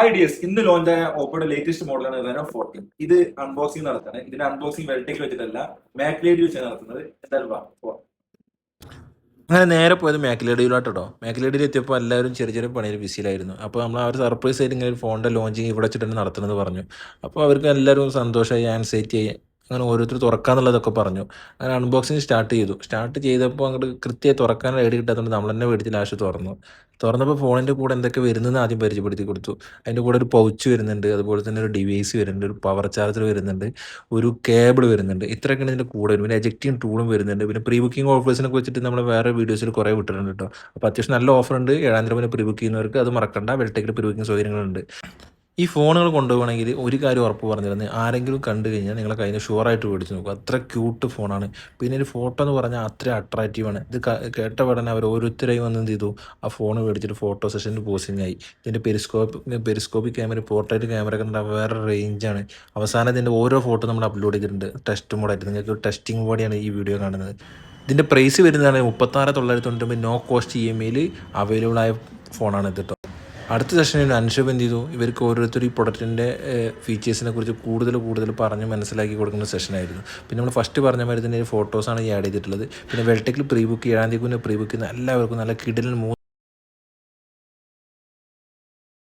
Ideas ഇന്ന് launch ആയ ഓപ്പോയുടെ latest മോഡലാണ് റെനോ 14. ഇത് അൺബോക്സിംഗ് നടത്തുന്നത്. ഇതിന്റെ അൺബോക്സിംഗ് വെൽടെക് വെച്ചിട്ടല്ല, മാക്ലേഡ് വെച്ചാണ് നടത്തുന്നത്. എന്തായാലും പോവാം. അങ്ങനെ നേരെ പോയത് മാക്ലേഡിയിലോട്ടോ. മാക്ലേഡിയിൽ എത്തിയപ്പോൾ എല്ലാവരും ചെറിയ ചെറിയ പണിയിൽ ബിസിയിലായിരുന്നു. അപ്പോൾ നമ്മൾ അവർ സർപ്രൈസ് ആയിട്ട് ഇങ്ങനെ ഒരു ഫോണിൻ്റെ ലോഞ്ചിങ് ഇവിടെ വെച്ചിട്ട് നടത്തുന്നത് പറഞ്ഞു. അപ്പോൾ അവർക്ക് എല്ലാവരും സന്തോഷമായി, ആൻസൈറ്റി ആയി. അങ്ങനെ ഓരോരുത്തർ തുറക്കാന്നുള്ളതൊക്കെ പറഞ്ഞു. അങ്ങനെ അൺബോക്സിങ് സ്റ്റാർട്ട് ചെയ്തു. സ്റ്റാർട്ട് ചെയ്തപ്പോൾ അങ്ങോട്ട് കൃത്യമായി തുറക്കാൻ ഐഡിയ കിട്ടാത്തതുകൊണ്ട് നമ്മൾ തന്നെ മേടിച്ച് ലാസ്റ്റ് തുറന്നു. തുറന്നപ്പോൾ ഫോണിൻ്റെ കൂടെ എന്തൊക്കെ വരുന്നതെന്ന് ആദ്യം പരിചയപ്പെടുത്തി കൊടുത്തു. അതിൻ്റെ കൂടെ ഒരു പൗച്ച് വരുന്നുണ്ട്, അതുപോലെ തന്നെ ഒരു ഡിവൈസ് വരുന്നുണ്ട്, ഒരു പവർ ചാർജർ വരുന്നുണ്ട്, ഒരു കേബിൾ വരുന്നുണ്ട്. ഇത്രയൊക്കെയാണ് ഇതിൻ്റെ കൂടെ വരും. പിന്നെ എജക്റ്റിംഗ് ടൂളും വരുന്നുണ്ട്. പിന്നെ പ്രീ ബുക്കിംഗ് ഓഫേഴ്സിനൊക്കെ വെച്ചിട്ട് നമ്മൾ വേറെ വീഡിയോസിൽ കുറേ വിട്ടിട്ടുണ്ട് കേട്ടോ. അപ്പോൾ അത്യാവശ്യം നല്ല ഓഫർ ഉണ്ട്. 7,000 രൂപ പ്രീ ബുക്ക് ചെയ്യുന്നവർക്ക് അത് മറക്കണ്ട. വെൽടെക്കിൽ പ്രീ ബുക്കിംഗ് സൗകര്യങ്ങളുണ്ട്. ഈ ഫോണുകൾ കൊണ്ടുപോകണമെങ്കിൽ ഒരു കാര്യം ഉറപ്പ് പറഞ്ഞിരുന്നത്, ആരെങ്കിലും കണ്ടു കഴിഞ്ഞാൽ നിങ്ങളെ കയ്യിൽ നിന്ന് ഷുവറായിട്ട് മേടിച്ച് നോക്കും. അത്ര ക്യൂട്ട് ഫോണാണ്. പിന്നെ ഒരു ഫോട്ടോ എന്ന് പറഞ്ഞാൽ അത്ര അട്രാക്റ്റീവാണ്. ഇത് കേട്ട ഉടനെ അവർ ഓരോരുത്തരായി വന്ന് എന്ത് ചെയ്തു, ആ ഫോൺ മേടിച്ചിട്ട് ഫോട്ടോ സെഷനിൽ പോസിങ് ആയി. ഇതിൻ്റെ പെരിസ്കോപ്പിക് ക്യാമറ, പോർട്രേറ്റ് ക്യാമറ ഒക്കെ വേറെ റേഞ്ചാണ്. അവസാനം ഇതിൻ്റെ ഓരോ ഫോട്ടോ നമ്മൾ അപ്ലോഡ് ചെയ്തിട്ടുണ്ട് ടെസ്റ്റ് മോഡായിട്ട്. നിങ്ങൾക്ക് ടെസ്റ്റിംഗ് പോലെയാണ് ഈ വീഡിയോ കാണുന്നത്. ഇതിൻ്റെ പ്രൈസ് വരുന്നതാണ് 36,999. നോ കോസ്റ്റ് EMI അവൈലബിൾ ആയ ഫോണാണ് ഇത് കേട്ടോ. അടുത്ത സെഷനിൽ അൻഷബ് എന്ത് ചെയ്തു, ഇവർക്ക് ഓരോരുത്തർ ഈ പ്രൊഡക്റ്റിൻ്റെ ഫീച്ചേഴ്സിനെ കുറിച്ച് കൂടുതൽ പറഞ്ഞ് മനസ്സിലാക്കി കൊടുക്കുന്ന സെഷനായിരുന്നു. പിന്നെ നമ്മൾ ഫസ്റ്റ് പറഞ്ഞ മാതിരി തന്നെ ഫോട്ടോസാണ് ഈ ആഡ് ചെയ്തിട്ടുള്ളത്. പിന്നെ വെൽടെക്കിൽ പ്രീ ബുക്ക് 7,000 പ്രീ ബുക്ക് ചെയ്യുന്ന എല്ലാവർക്കും നല്ല കിടിലൻ